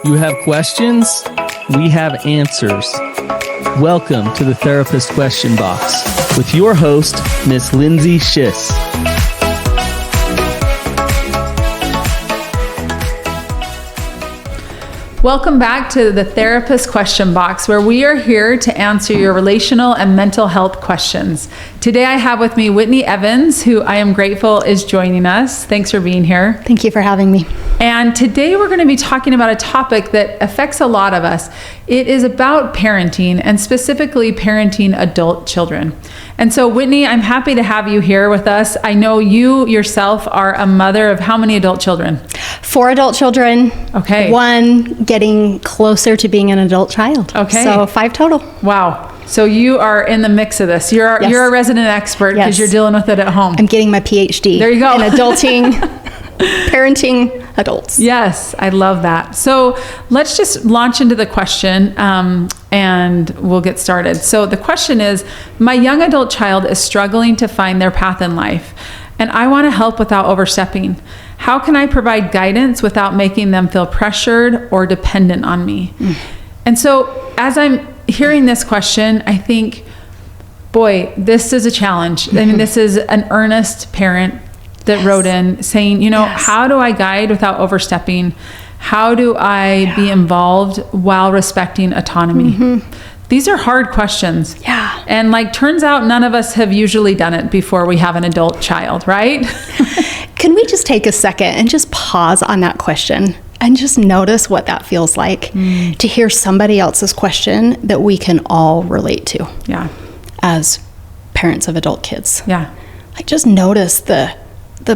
You have questions? We have answers. Welcome to the Therapist Question Box with your host, Miss Lindsay Schiss. Welcome back to the Therapist Question Box, where we are here to answer your relational and mental health questions. Today I have with me Whitney Evans, who I am grateful is joining us. Thanks for being here. Thank you for having me. And today we're going to be talking about a topic that affects a lot of us. It is about parenting, and specifically parenting adult children. And so Whitney, I'm happy to have you here with us. I know you yourself are a mother of how many adult children? 4 adult children. Okay. 1 getting closer to being an adult child. Okay. So 5 total. Wow. So you are in the mix of this. You're a resident expert because you're dealing with it at home. I'm getting my PhD. There you go. In adulting, parenting adults. Yes, I love that. So let's just launch into the question and we'll get started. So the question is, my young adult child is struggling to find their path in life, and I want to help without overstepping. How can I provide guidance without making them feel pressured or dependent on me? And so as I'm hearing this question, I think, boy, this is a challenge. I mean, this is an earnest parent that wrote in saying, how do I guide without overstepping? How do I be involved while respecting autonomy? These are hard questions. Yeah. And turns out none of us have usually done it before we have an adult child, right? Can we just take a second and just pause on that question and just notice what that feels like to hear somebody else's question that we can all relate to? Yeah. As parents of adult kids. Yeah. Just notice the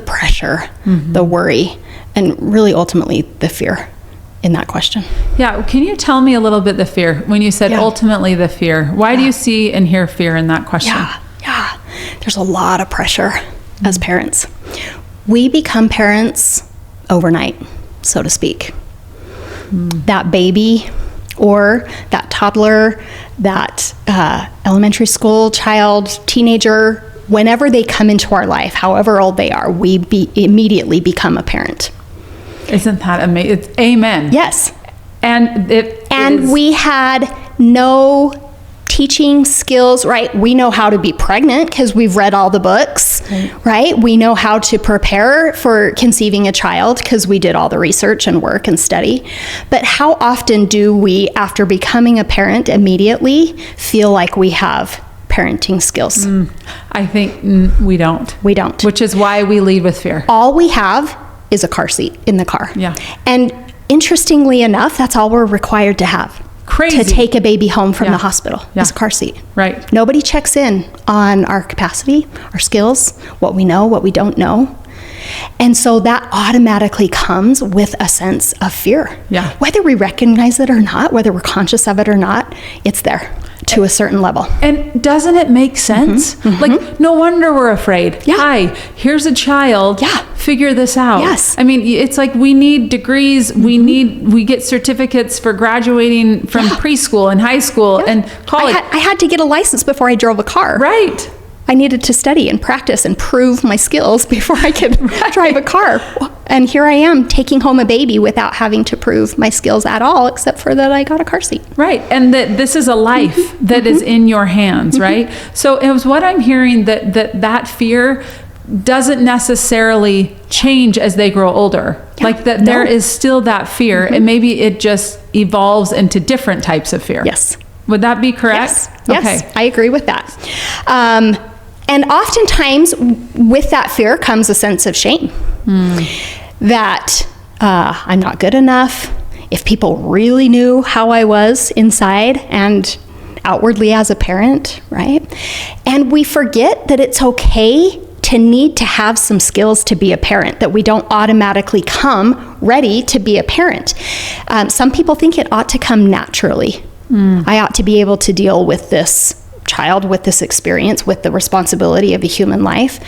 pressure, the worry, and really ultimately the fear in that question. Yeah. Can you tell me a little bit the fear when you said ultimately the fear? Why do you see and hear fear in that question? Yeah. There's a lot of pressure as parents. We become parents overnight, so to speak. That baby or that toddler, that elementary school child, teenager, whenever they come into our life, however old they are, we immediately become a parent. Isn't that amazing? Amen. Yes. And we had no teaching skills, right? We know how to be pregnant because we've read all the books, right? We know how to prepare for conceiving a child because we did all the research and work and study. But how often do we, after becoming a parent, immediately feel like we have parenting skills? I think we don't. We don't. Which is why we lead with fear. All we have is a car seat in the car. Yeah. And interestingly enough, that's all we're required to have. Crazy. To take a baby home from the hospital is a car seat. Right. Nobody checks in on our capacity, our skills, what we know, what we don't know. And so that automatically comes with a sense of fear. Yeah. Whether we recognize it or not, whether we're conscious of it or not, it's there to a certain level. And doesn't it make sense? No wonder we're afraid. Yeah. Hi, here's a child. Yeah. Figure this out. Yes. I mean, it's like we need degrees. We get certificates for graduating from preschool and high school and college. I had to get a license before I drove a car. Right. I needed to study and practice and prove my skills before I could drive a car. And here I am taking home a baby without having to prove my skills at all, except for that I got a car seat. Right. And that this is a life that is in your hands, right? So it was what I'm hearing that fear doesn't necessarily change as they grow older. There is still that fear, and maybe it just evolves into different types of fear. Yes. Would that be correct? Yes. Okay. I agree with that. And oftentimes with that fear comes a sense of shame that I'm not good enough. If people really knew how I was inside and outwardly as a parent, right? And we forget that it's okay to need to have some skills to be a parent, that we don't automatically come ready to be a parent. Some people think it ought to come naturally. I ought to be able to deal with this child, with this experience, with the responsibility of a human life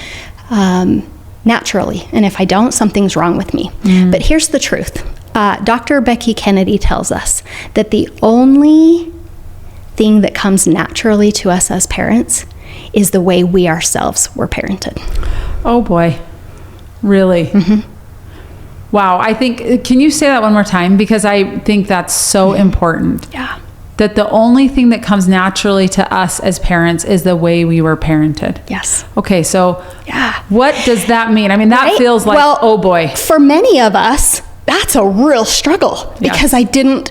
naturally. And if I don't, something's wrong with me. But here's the truth. Dr. Becky Kennedy tells us that the only thing that comes naturally to us as parents is the way we ourselves were parented. Oh boy. Really? Wow. I think, can you say that one more time? Because I think that's so important. Yeah. That the only thing that comes naturally to us as parents is the way we were parented. Yes. Okay, so Yeah. what does that mean? I mean, that Right? feels like, Well, oh boy. For many of us, that's a real struggle because I didn't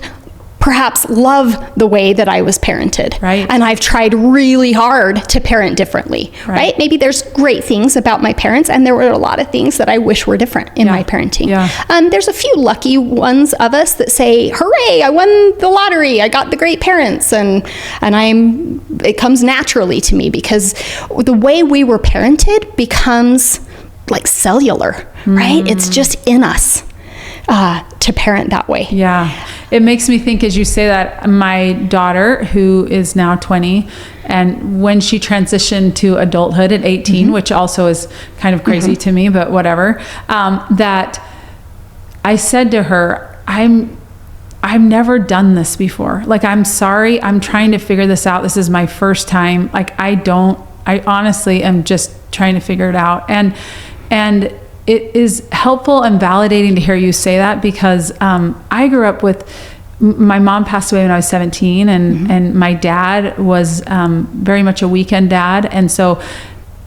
perhaps love the way that I was parented. Right. And I've tried really hard to parent differently. Right. Maybe there's great things about my parents, and there were a lot of things that I wish were different in my parenting. Yeah. There's a few lucky ones of us that say, hooray, I won the lottery. I got the great parents. And it comes naturally to me because the way we were parented becomes like cellular, right? It's just in us. To parent that way. Yeah. It makes me think, as you say that, my daughter, who is now 20, and when she transitioned to adulthood at 18, which also is kind of crazy to me, but whatever, that I said to her, I've never done this before. Like, I'm sorry. I'm trying to figure this out. This is my first time. Like, I honestly am just trying to figure it out. And it is helpful and validating to hear you say that because I grew up with, my mom passed away when I was 17 and my dad was very much a weekend dad. And so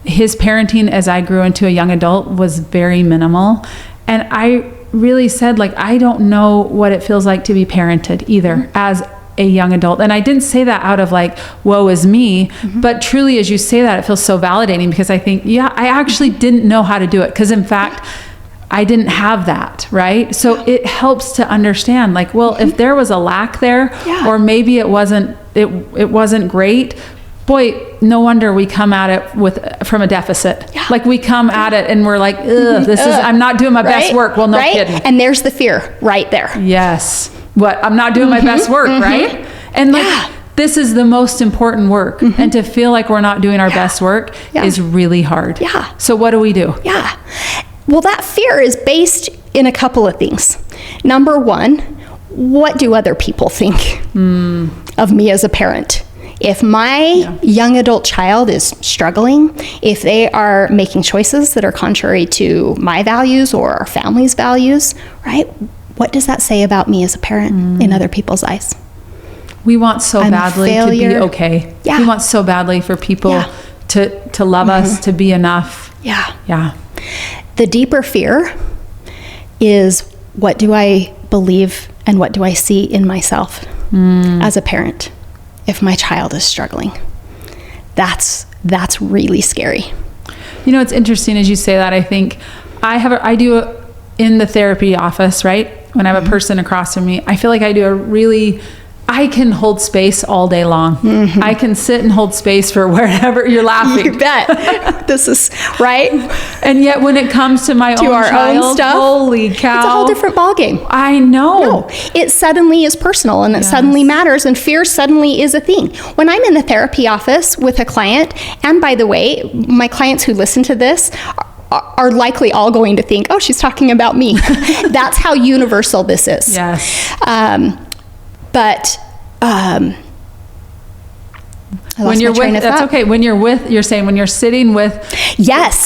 his parenting as I grew into a young adult was very minimal. And I really said, like, I don't know what it feels like to be parented either as a young adult. And I didn't say that out of like, woe is me, but truly as you say that, it feels so validating because I think, yeah, I actually didn't know how to do it. Because in fact, I didn't have that, right? So it helps to understand like, well, if there was a lack there, or maybe it wasn't great, boy, no wonder we come at it from a deficit. Like we come at it and we're like, ugh, I'm not doing my best work. Well, no kidding. And there's the fear right there. Yes. What? I'm not doing my best work, right? And like, this is the most important work. And to feel like we're not doing our best work is really hard. Yeah. So what do we do? Yeah. Well, that fear is based in a couple of things. Number one, what do other people think of me as a parent? If my young adult child is struggling, if they are making choices that are contrary to my values or our family's values, right? What does that say about me as a parent in other people's eyes? We want so badly to be okay. Yeah. We want so badly for people to love us, to be enough. Yeah. Yeah. The deeper fear is, what do I believe and what do I see in myself as a parent if my child is struggling? That's really scary. You know, it's interesting as you say that. I think I do in the therapy office, right? When I have a person across from me, I feel like I can hold space all day long. I can sit and hold space for wherever you're laughing. You bet. This is right. And yet when it comes to my own child, stuff, holy cow. It's a whole different ballgame. I know. No, it suddenly is personal and it suddenly matters, and fear suddenly is a thing. When I'm in the therapy office with a client, and by the way, my clients who listen to this are likely all going to think, oh, she's talking about me. That's how universal this is. Yes. But when you're with, that's okay. When you're saying when you're sitting with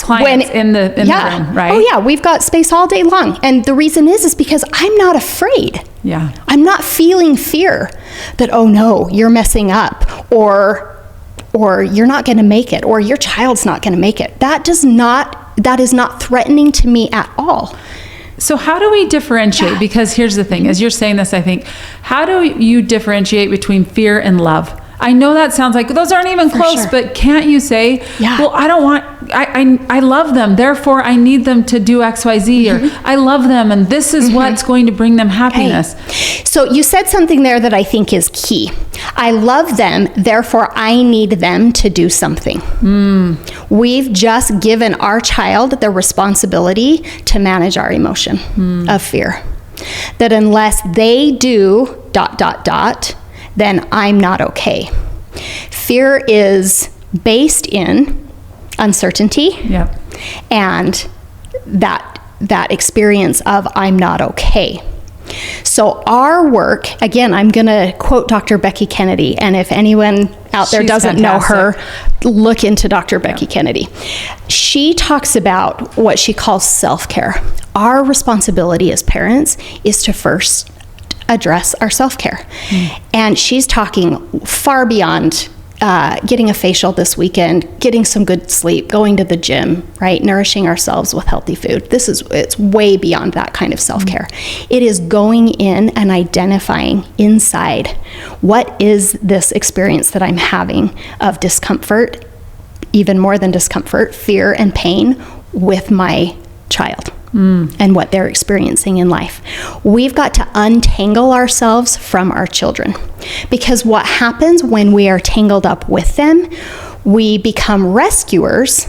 clients in the room, right? Oh yeah, we've got space all day long, and the reason is because I'm not afraid. Yeah. I'm not feeling fear that, oh no, you're messing up, or you're not going to make it, or your child's not going to make it. That is not threatening to me at all. So how do we differentiate? Because here's the thing, as you're saying this, I think, how do you differentiate between fear and love? I know that sounds like those aren't even close, but can't you say, well, I love them, therefore I need them to do X, Y, Z, or I love them and this is what's going to bring them happiness. Okay. So you said something there that I think is key. I love them, therefore I need them to do something. We've just given our child the responsibility to manage our emotion of fear. That unless they do ... then I'm not okay. Fear is based in uncertainty and that experience of I'm not okay. So our work, again, I'm going to quote Dr. Becky Kennedy, and if anyone out there She's doesn't fantastic. know her, look into Dr. Becky Kennedy. She talks about what she calls self-care. Our responsibility as parents is to first address our self-care. And she's talking far beyond getting a facial this weekend, getting some good sleep, going to the gym, right? Nourishing ourselves with healthy food. It's way beyond that kind of self-care. It is going in and identifying inside, what is this experience that I'm having of discomfort, even more than discomfort, fear and pain with my child. And what they're experiencing in life. We've got to untangle ourselves from our children, because what happens when we are tangled up with them, we become rescuers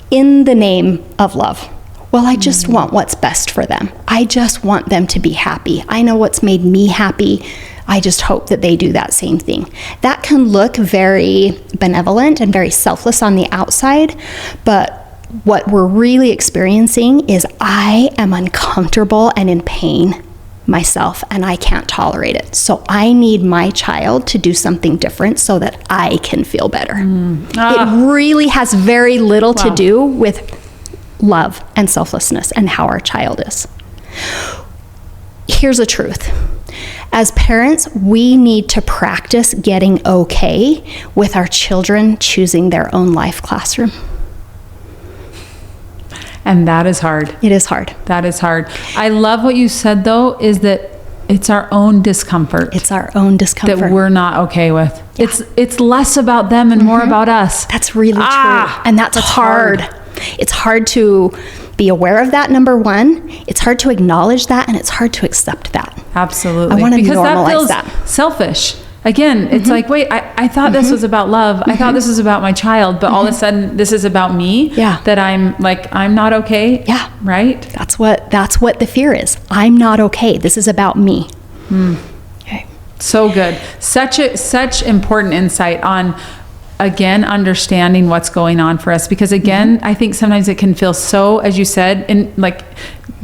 in the name of love. Well, I just want what's best for them. I just want them to be happy. I know what's made me happy. I just hope that they do that same thing. That can look very benevolent and very selfless on the outside, but what we're really experiencing is I am uncomfortable and in pain myself, and I can't tolerate it. So I need my child to do something different so that I can feel better. It really has very little to do with love and selflessness and how our child is. Here's the truth. As parents, we need to practice getting okay with our children choosing their own life classroom. And that is hard. It is hard. That is hard. I love what you said, though, is that it's our own discomfort. It's our own discomfort that we're not okay with. Yeah. It's less about them and more about us. That's really true. And that's hard. It's hard to be aware of that, number one. It's hard to acknowledge that, and it's hard to accept that. Absolutely. I want to because normalize that feels that. Selfish. Again, it's like, wait, I thought this was about love. I thought this was about my child, but all of a sudden this is about me. Yeah. That I'm not okay. Yeah. Right? That's what the fear is. I'm not okay. This is about me. Okay. So good. Such important insight on, again, understanding what's going on for us. Because again, I think sometimes it can feel so, as you said,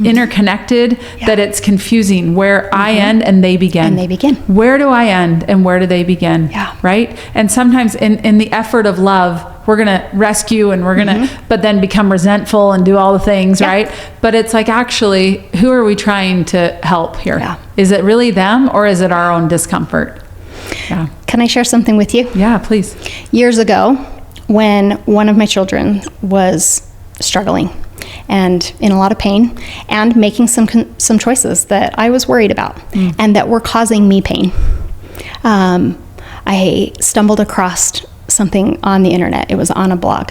interconnected, that it's confusing where I end and they begin. And they begin. Where do I end and where do they begin? Yeah. Right? And sometimes in the effort of love, we're going to rescue and we're going to, but then become resentful and do all the things, right? But it's like, actually, who are we trying to help here? Yeah. Is it really them, or is it our own discomfort? Yeah. Can I share something with you? Yeah, please. Years ago, when one of my children was struggling and in a lot of pain and making some choices that I was worried about and that were causing me pain, I stumbled across something on the internet. It was on a blog.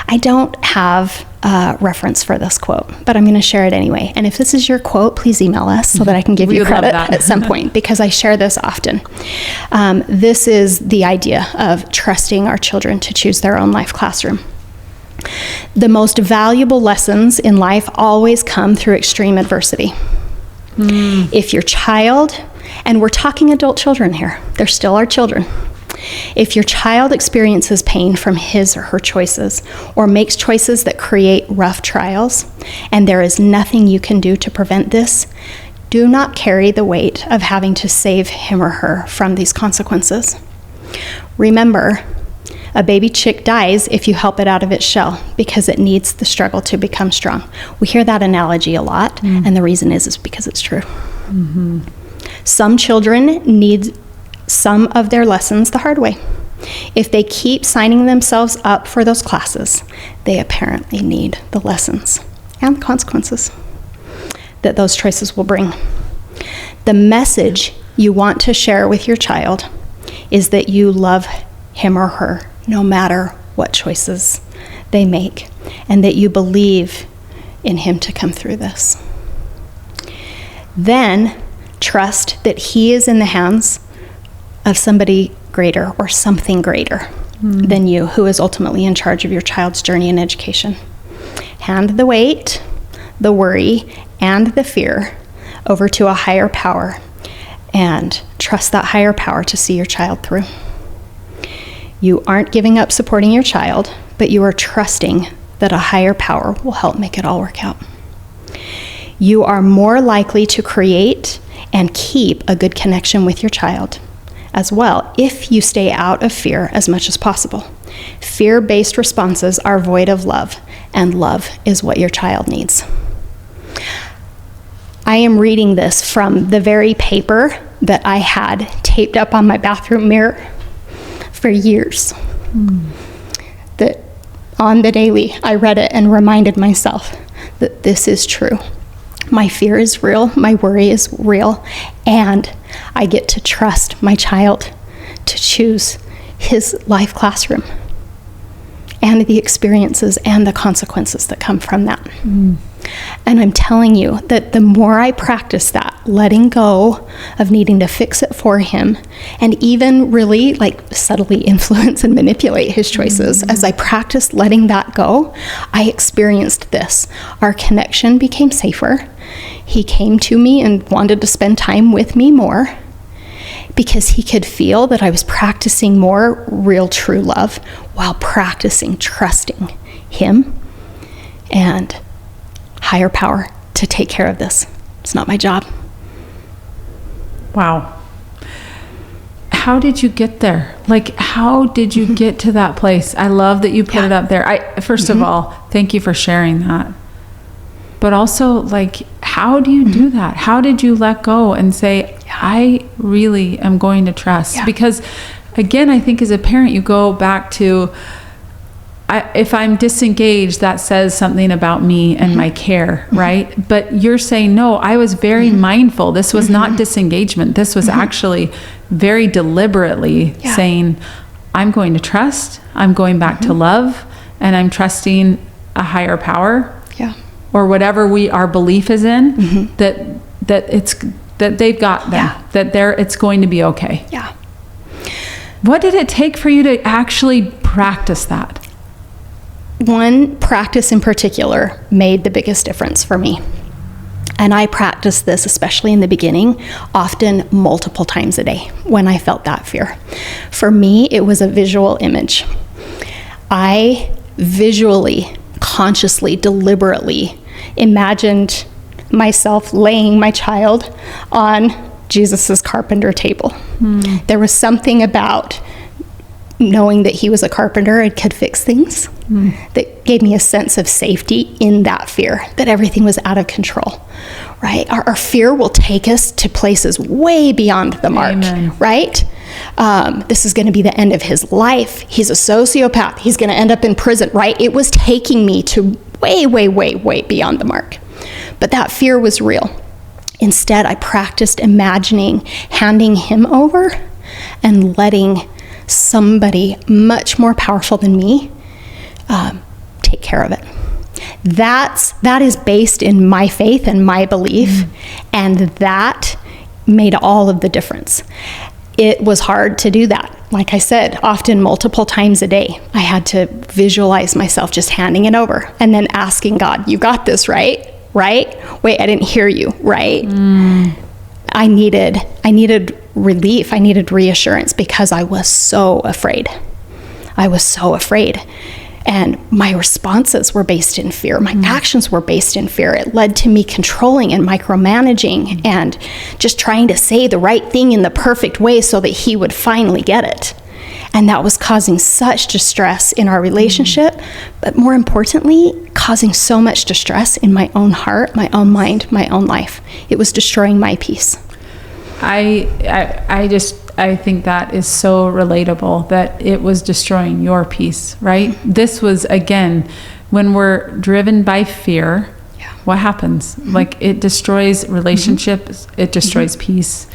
I don't have a reference for this quote, but I'm going to share it anyway. And if this is your quote, please email us so that I can give you credit at some point, because I share this often. This is the idea of trusting our children to choose their own life classroom. The most valuable lessons in life always come through extreme adversity. If your child, and we're talking adult children here, they're still our children. If your child experiences pain from his or her choices, or makes choices that create rough trials, and there is nothing you can do to prevent this, do not carry the weight of having to save him or her from these consequences. Remember, a baby chick dies if you help it out of its shell, because it needs the struggle to become strong. We hear that analogy a lot, and the reason is because it's true. Some children need some of their lessons the hard way. If they keep signing themselves up for those classes, they apparently need the lessons and the consequences that those choices will bring. The message you want to share with your child is that you love him or her no matter what choices they make, and that you believe in him to come through this. Then trust that he is in the hands of somebody greater or something greater than you, who is ultimately in charge of your child's journey and education. Hand the weight, the worry, and the fear over to a higher power, and trust that higher power to see your child through. You aren't giving up supporting your child, but you are trusting that a higher power will help make it all work out. You are more likely to create and keep a good connection with your child as well if you stay out of fear as much as possible. Fear-based responses are void of love, and love is what your child needs. I am reading this from the very paper that I had taped up on my bathroom mirror for years. That on the daily, I read it and reminded myself that this is true. My fear is real, my worry is real, and I get to trust my child to choose his life classroom and the experiences and the consequences that come from that. And I'm telling you that the more I practice that, letting go of needing to fix it for him, and even really like subtly influence and manipulate his choices, as I practiced letting that go, I experienced this. Our connection became safer. He came to me and wanted to spend time with me more because he could feel that I was practicing more real, true love while practicing trusting him and higher power to take care of this. It's not my job. Wow. How did you get there? Like, how did you get to that place? I love that you put it up there. First of all, thank you for sharing that. But also, like, how do you do that? How did you let go and say, I really am going to trust? Because, again, I think as a parent, you go back to, if I'm disengaged, that says something about me and my care, right? But you're saying, no, I was very mindful. This was not disengagement. This was actually very deliberately saying, I'm going to trust, I'm going back to love, and I'm trusting a higher power, or whatever our belief is in, that they've got that, that it's going to be okay. What did it take for you to actually practice that? One practice in particular made the biggest difference for me. And I practiced this, especially in the beginning, often multiple times a day when I felt that fear. For me, it was a visual image. I visually, consciously, deliberately imagined myself laying my child on Jesus's carpenter table. There was something about knowing that he was a carpenter and could fix things that gave me a sense of safety in that fear, that everything was out of control, right? Our fear will take us to places way beyond the mark, right? This is going to be the end of his life. He's a sociopath. He's going to end up in prison, right? It was taking me to way, way, way, way beyond the mark. But that fear was real. Instead, I practiced imagining handing him over and letting somebody much more powerful than me take care of it. That is based in my faith and my belief, and that made all of the difference. It was hard to do that. Like I said, often multiple times a day, I had to visualize myself just handing it over and then asking God, you got this, right? Right? Wait, I didn't hear you, right? I needed relief. I needed reassurance because I was so afraid. And my responses were based in fear. My actions were based in fear. It led to me controlling and micromanaging and just trying to say the right thing in the perfect way so that he would finally get it. And that was causing such distress in our relationship, but more importantly, causing so much distress in my own heart, my own mind, my own life. It was destroying my peace. I think that is so relatable, that it was destroying your peace, right? This was, again, when we're driven by fear, what happens? Like, it destroys relationships, it destroys peace.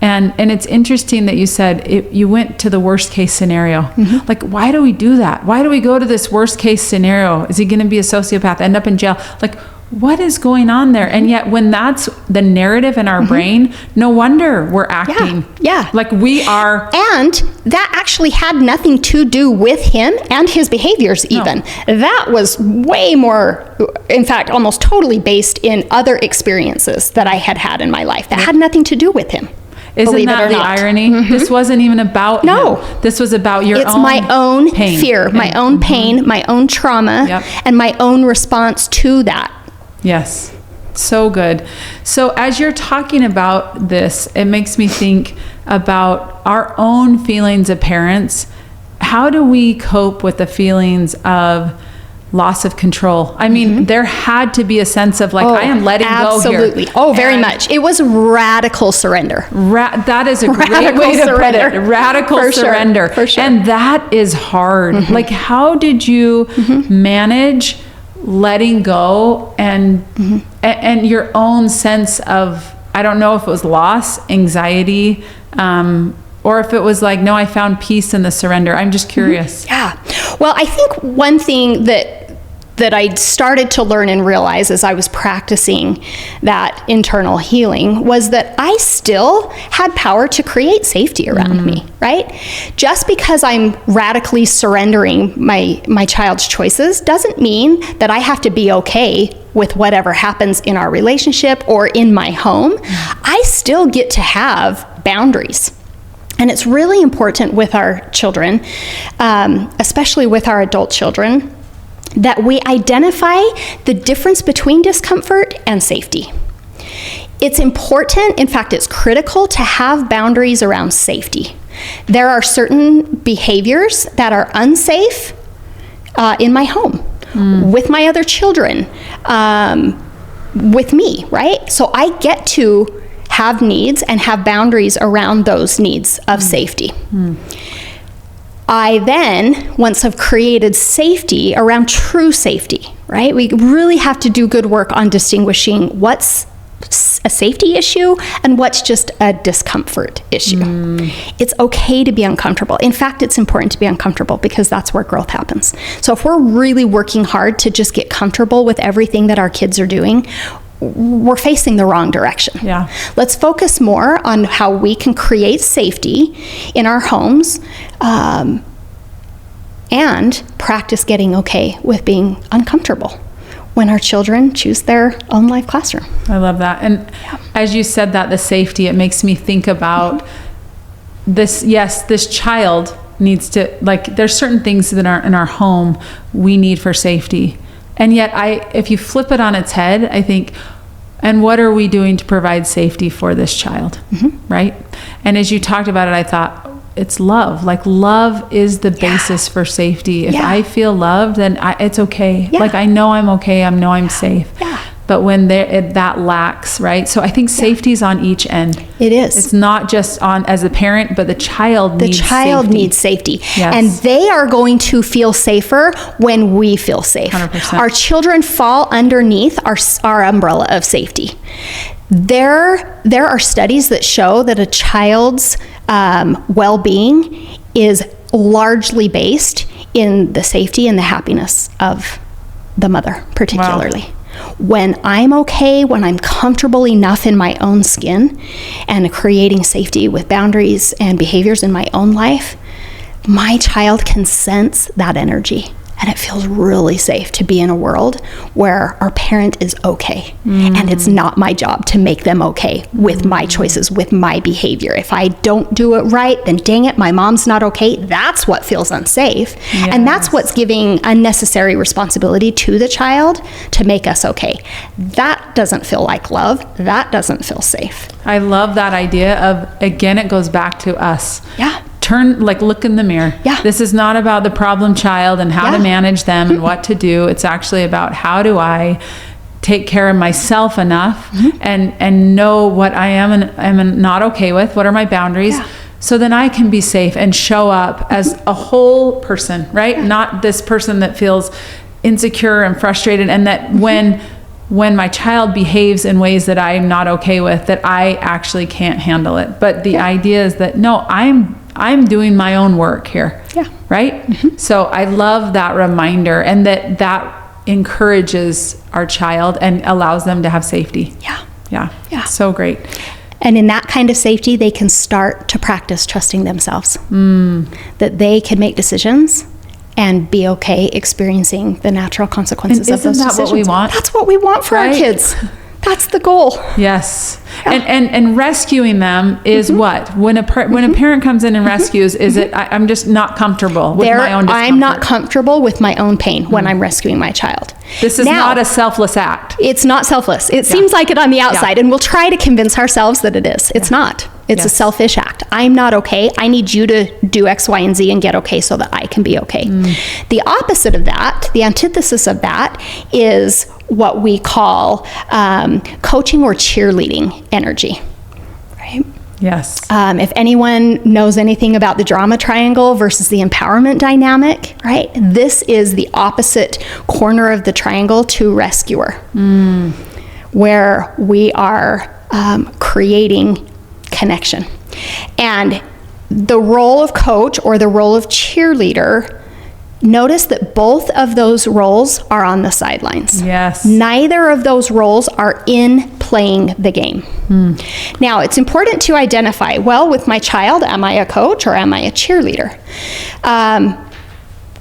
And it's interesting that you said you went to the worst case scenario. Like, why do we do that? Why do we go to this worst case scenario? Is he going to be a sociopath, end up in jail? Like, what is going on there? And yet when that's the narrative in our brain, no wonder we're acting like we are. And that actually had nothing to do with him and his behaviors even. That was way more, in fact, almost totally based in other experiences that I had in my life that had nothing to do with him. Isn't that the irony? This wasn't even about him. This was about your own It's my own pain. fear, my own pain, my own trauma, and my own response to that. Yes. So good. So as you're talking about this, it makes me think about our own feelings of parents. How do we cope with the feelings of loss of control? I mean, there had to be a sense of like, I am letting go here. Absolutely. Oh, very much. It was radical surrender. That is a great Radical way to surrender. put it. Radical For sure. surrender. For sure. And that is hard. Like, how did you manage letting go and your own sense of, I don't know if it was loss, anxiety, or if it was like, no, I found peace in the surrender. I'm just curious. Yeah. Well, I think one thing that I started to learn and realize as I was practicing that internal healing was that I still had power to create safety around me, right? Just because I'm radically surrendering my child's choices doesn't mean that I have to be okay with whatever happens in our relationship or in my home. I still get to have boundaries. And it's really important with our children, especially with our adult children, that we identify the difference between discomfort and safety. It's important, in fact, it's critical to have boundaries around safety. There are certain behaviors that are unsafe in my home, with my other children, with me, right? So I get to have needs and have boundaries around those needs of safety. I then, once I've created safety around true safety, right? We really have to do good work on distinguishing what's a safety issue and what's just a discomfort issue. It's okay to be uncomfortable. In fact, it's important to be uncomfortable because that's where growth happens. So if we're really working hard to just get comfortable with everything that our kids are doing, we're facing the wrong direction. Yeah. Let's focus more on how we can create safety in our homes, and practice getting okay with being uncomfortable when our children choose their own life classroom. I love that. And as you said that, the safety, it makes me think about this. Yes, this child needs to, like, there's certain things that are in our home we need for safety. And yet if you flip it on its head, I think, and what are we doing to provide safety for this child? Right? And as you talked about it, I thought, it's love. Like, love is the basis for safety. If I feel loved, then it's okay. Like, I know I'm okay. I know I'm safe. But when that lacks, right? So I think safety is on each end. It is. It's not just on as a parent, but the child needs safety. The child needs safety. Yes. And they are going to feel safer when we feel safe. 100%. Our children fall underneath our umbrella of safety. There are studies that show that a child's well-being is largely based in the safety and the happiness of the mother, particularly. Wow. When I'm okay, when I'm comfortable enough in my own skin and creating safety with boundaries and behaviors in my own life, my child can sense that energy. And it feels really safe to be in a world where our parent is okay. And it's not my job to make them okay with my choices, with my behavior. If I don't do it right, then dang it, my mom's not okay. That's what feels unsafe. Yes. And that's what's giving unnecessary responsibility to the child to make us okay. That doesn't feel like love. That doesn't feel safe. I love that idea of, again, it goes back to us. Yeah. Look in the mirror. Yeah. This is not about the problem child and how to manage them and what to do. It's actually about how do I take care of myself enough and know what I am and am not okay with. What are my boundaries? Yeah. So then I can be safe and show up as a whole person, right? Not this person that feels insecure and frustrated, and that when my child behaves in ways that I'm not okay with, that I actually can't handle it. But the idea is that, no, I'm doing my own work here. Yeah. Right? So I love that reminder, and that encourages our child and allows them to have safety. Yeah. So great. And in that kind of safety, they can start to practice trusting themselves. That they can make decisions and be okay experiencing the natural consequences of those decisions. Isn't that what we want? That's what we want for our kids. That's the goal. Yes. Yeah. And rescuing them is what? When a parent comes in and rescues, is it, I'm just not comfortable with my own discomfort. I'm not comfortable with my own pain when I'm rescuing my child. This is not a selfless act. It's not selfless. It seems like it on the outside, and we'll try to convince ourselves that it is. It's not. It's a selfish act. I'm not okay. I need you to do X, Y, and Z and get okay so that I can be okay. The opposite of that, the antithesis of that, is what we call coaching or cheerleading energy, right? Yes. If anyone knows anything about the drama triangle versus the empowerment dynamic, right? This is the opposite corner of the triangle to rescuer, where we are creating connection. And the role of coach or the role of cheerleader, notice that both of those roles are on the sidelines. Yes. Neither of those roles are in playing the game. Now, it's important to identify, well, with my child, am I a coach or am I a cheerleader?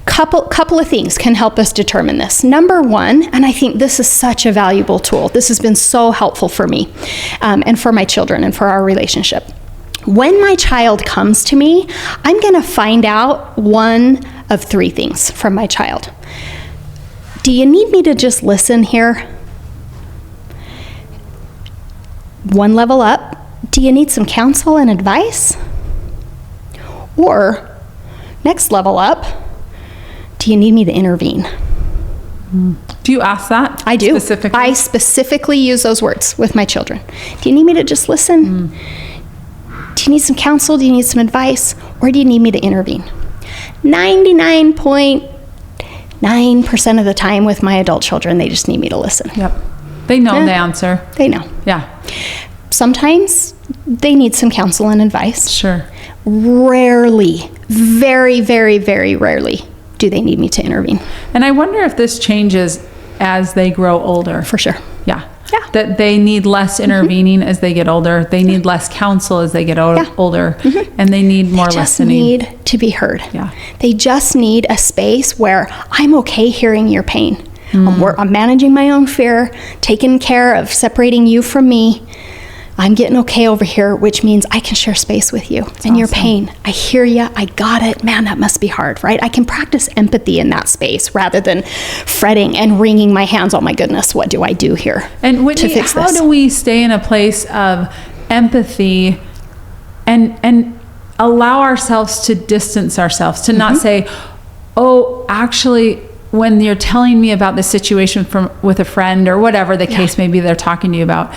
Couple of things can help us determine this. Number one, and I think this is such a valuable tool. This has been so helpful for me and for my children and for our relationship. When my child comes to me, I'm going to find out one of three things from my child. Do you need me to just listen here? One level up, do you need some counsel and advice? Or next level up, do you need me to intervene? Do you ask that? I do. Specifically? I specifically use those words with my children. Do you need me to just listen? Do you need some counsel? Do you need some advice? Or do you need me to intervene? 99.9% of the time with my adult children, they just need me to listen. Yep. They know the answer. They know. Yeah. Sometimes they need some counsel and advice. Sure. Rarely, very, very, very rarely do they need me to intervene. And I wonder if this changes as they grow older. For sure. Yeah. Yeah. That they need less intervening as they get older. They need less counsel as they get older. And they need more listening. They just need to be heard. Yeah. They just need a space where I'm okay hearing your pain. I'm managing my own fear, taking care of separating you from me. I'm getting okay over here, which means I can share space with you and your pain. I hear you. I got it. Man, that must be hard, right? I can practice empathy in that space rather than fretting and wringing my hands. Oh my goodness, what do I do here? And Whitney, to fix how this? do we stay in a place of empathy and allow ourselves to distance ourselves, to not say, oh, actually, when you're telling me about the situation with a friend or whatever the case may be they're talking to you about,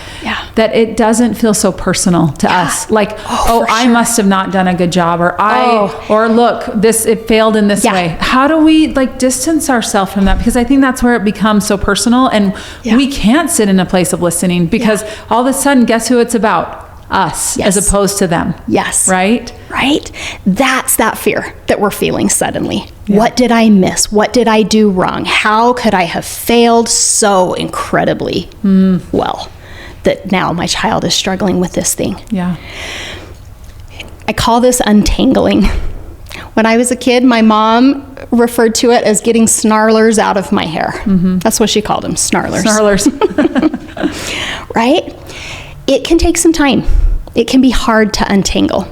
that it doesn't feel so personal to us. Like, I must have not done a good job, or or look, it failed in this way. How do we distance ourselves from that? Because I think that's where it becomes so personal, and we can't sit in a place of listening because all of a sudden, guess who it's about? Us as opposed to them. Yes. Right? Right? That's that fear that we're feeling suddenly. Yeah. What did I miss? What did I do wrong? How could I have failed so incredibly well that now my child is struggling with this thing? Yeah. I call this untangling. When I was a kid, my mom referred to it as getting snarlers out of my hair. That's what she called them, snarlers. Right? It can take some time. It can be hard to untangle.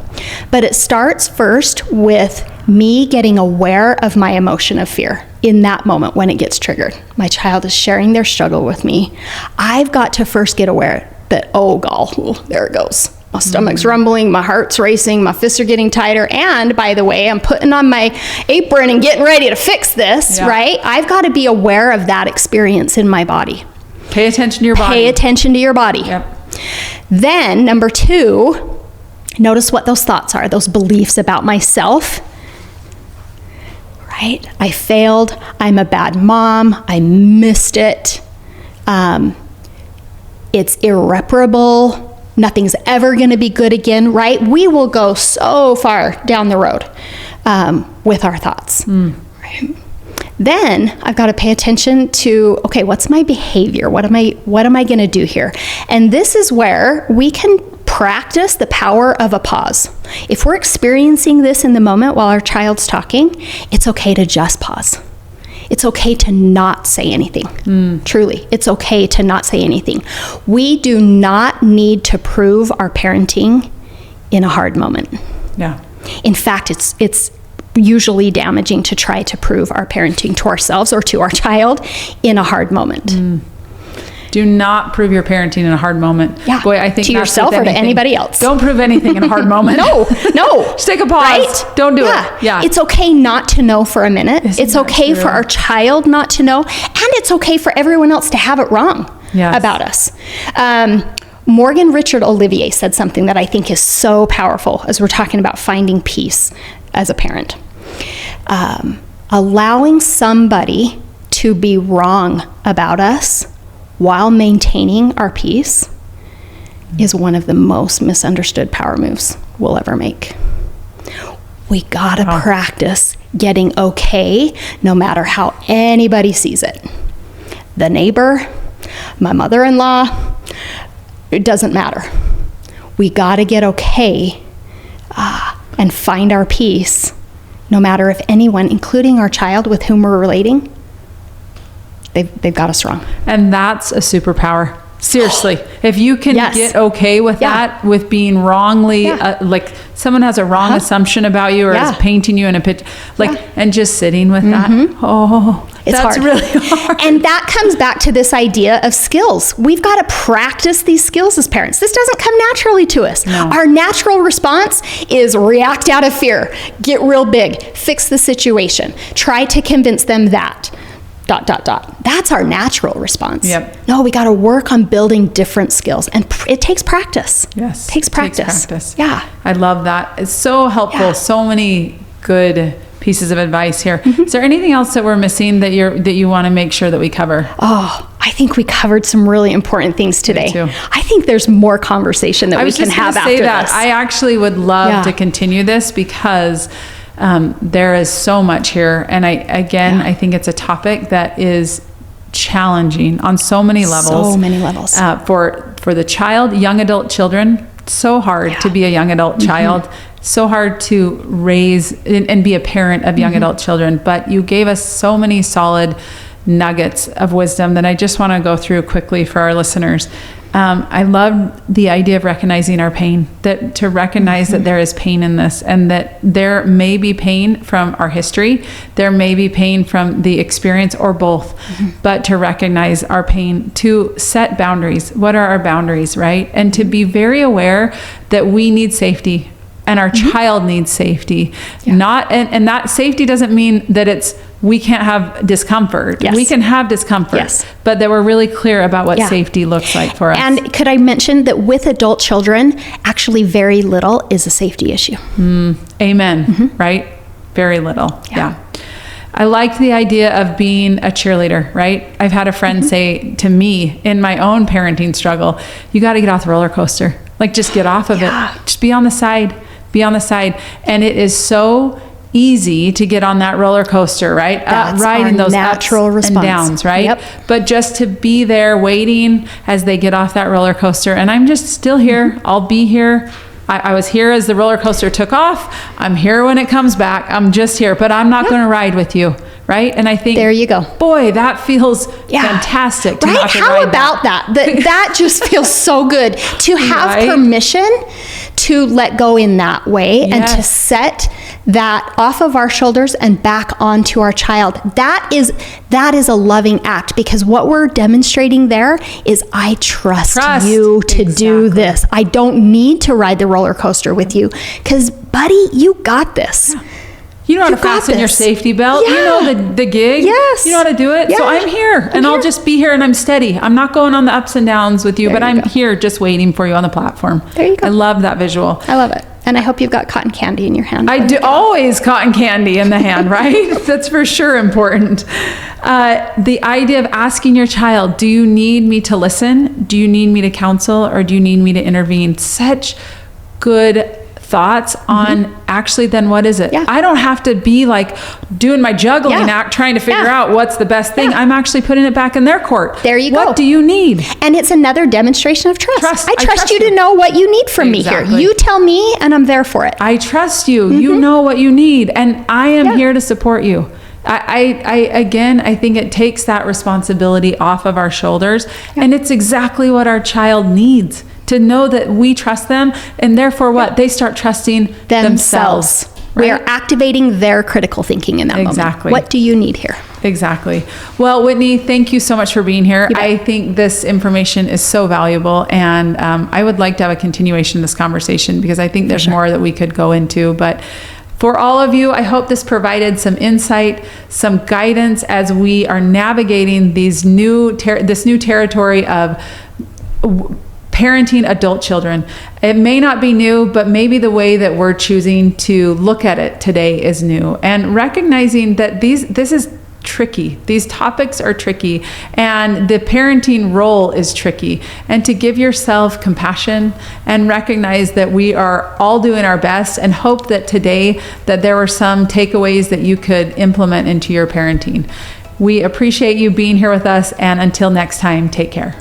But it starts first with me getting aware of my emotion of fear in that moment when it gets triggered. My child is sharing their struggle with me. I've got to first get aware that, there it goes. My stomach's rumbling, my heart's racing, my fists are getting tighter, and by the way, I'm putting on my apron and getting ready to fix this, right? I've got to be aware of that experience in my body. Pay attention to your body. Pay attention to your body. Yep. Then, number 2, notice what those thoughts are, those beliefs about myself. Right? I failed. I'm a bad mom. I missed it. It's irreparable. Nothing's ever going to be good again, right? We will go so far down the road with our thoughts. Right? Then I've got to pay attention to, okay, what's my behavior? What am I going to do here? And this is where we can practice the power of a pause. If we're experiencing this in the moment while our child's talking, it's okay to just pause. It's okay to not say anything. Truly, it's okay to not say anything. We do not need to prove our parenting in a hard moment. Yeah. In fact, it's usually damaging to try to prove our parenting to ourselves or to our child in a hard moment. Do not prove your parenting in a hard moment. Yeah. Boy, I think to that's yourself with or to anything. anybody else. Don't prove anything in a hard moment. No. Just take a pause. Right? Don't do it. Yeah. It's okay not to know for a minute. Isn't it's that okay true? for our child not to know. And it's okay for everyone else to have it wrong about us. Morgan Richard Olivier said something that I think is so powerful as we're talking about finding peace as a parent. Allowing somebody to be wrong about us while maintaining our peace is one of the most misunderstood power moves we'll ever make. We gotta practice getting okay no matter how anybody sees it. The neighbor, my mother-in-law, it doesn't matter. We gotta get okay and find our peace no matter if anyone, including our child with whom we're relating, they've got us wrong. And that's a superpower. Seriously, if you can get okay with that, with being wrongly, like someone has a wrong assumption about you or is painting you in a picture, and just sitting with that. That's hard. Really hard. And that comes back to this idea of skills. We've got to practice these skills as parents. This doesn't come naturally to us. No. Our natural response is react out of fear, get real big, fix the situation, try to convince them that. ... That's our natural response. Yep. No, we got to work on building different skills, and it takes practice. Yes. It takes practice. Yeah. I love that. It's so helpful. Yeah. So many good pieces of advice here. Is there anything else that we're missing that you want to make sure that we cover? Oh, I think we covered some really important things today. Me too. I think there's more conversation that we can have after this. I actually would love to continue this because there is so much here. And I think it's a topic that is challenging on so many levels. So many levels. For the child, young adult children, so hard to be a young adult child, so hard to raise and be a parent of young adult children. But you gave us so many solid nuggets of wisdom that I just want to go through quickly for our listeners. I love the idea of recognizing our pain, that to recognize that there is pain in this, and that there may be pain from our history, there may be pain from the experience, or both, but to recognize our pain, to set boundaries. What are our boundaries, right? And to be very aware that we need safety and our child needs safety. And that safety doesn't mean that we can't have discomfort. Yes. We can have discomfort, but that we're really clear about what safety looks like for us. And could I mention that with adult children, actually very little is a safety issue. Amen. Right? Very little. Yeah. I liked the idea of being a cheerleader, right? I've had a friend say to me in my own parenting struggle, you got to get off the roller coaster. Like, just get off of it. Just be on the side. Be on the side. And it is so easy to get on that roller coaster, right? Riding those natural ups and downs, right? But just to be there waiting as they get off that roller coaster. And I'm just still here. I'll be here. I was here as the roller coaster took off. I'm here when it comes back. I'm just here, but I'm not going to ride with you, right? And I think, there you go. Boy, that feels fantastic. Right? How about that? That just feels so good to have permission to let go in that way and to set that off of our shoulders and back onto our child. That is a loving act, because what we're demonstrating there is, I trust you to do this. I don't need to ride the roller coaster with you, because buddy, you got this. You know how to fasten your safety belt. You know the gig. Yes. You know how to do it. So I'm here, and I'll just be here, and I'm steady. I'm not going on the ups and downs with you, but I'm here just waiting for you on the platform. There you go. I love that visual. I love it. And I hope you've got cotton candy in your hand. I do, always cotton candy in the hand, right? That's for sure important. The idea of asking your child, do you need me to listen? Do you need me to counsel? Or do you need me to intervene? Such good thoughts on actually then what is it? I don't have to be like doing my juggling act trying to figure out what's the best thing. I'm actually putting it back in their court. There you go. What do you need? And it's another demonstration of trust. I trust you to know what you need from me here. You tell me and I'm there for it. I trust you. You know what you need, and I am here to support you. I think it takes that responsibility off of our shoulders. And it's exactly what our child needs, to know that we trust them, and therefore what? They start trusting themselves. Right? We are activating their critical thinking in that Exactly. moment. What do you need here? Exactly. Well, Whitney, thank you so much for being here. I think this information is so valuable, and I would like to have a continuation of this conversation, because I think there's more that we could go into. But for all of you, I hope this provided some insight, some guidance as we are navigating this new territory of parenting adult children. It may not be new, but maybe the way that we're choosing to look at it today is new, and recognizing that this is tricky. These topics are tricky, and the parenting role is tricky, and to give yourself compassion and recognize that we are all doing our best, and hope that today that there were some takeaways that you could implement into your parenting. We appreciate you being here with us, and until next time, take care.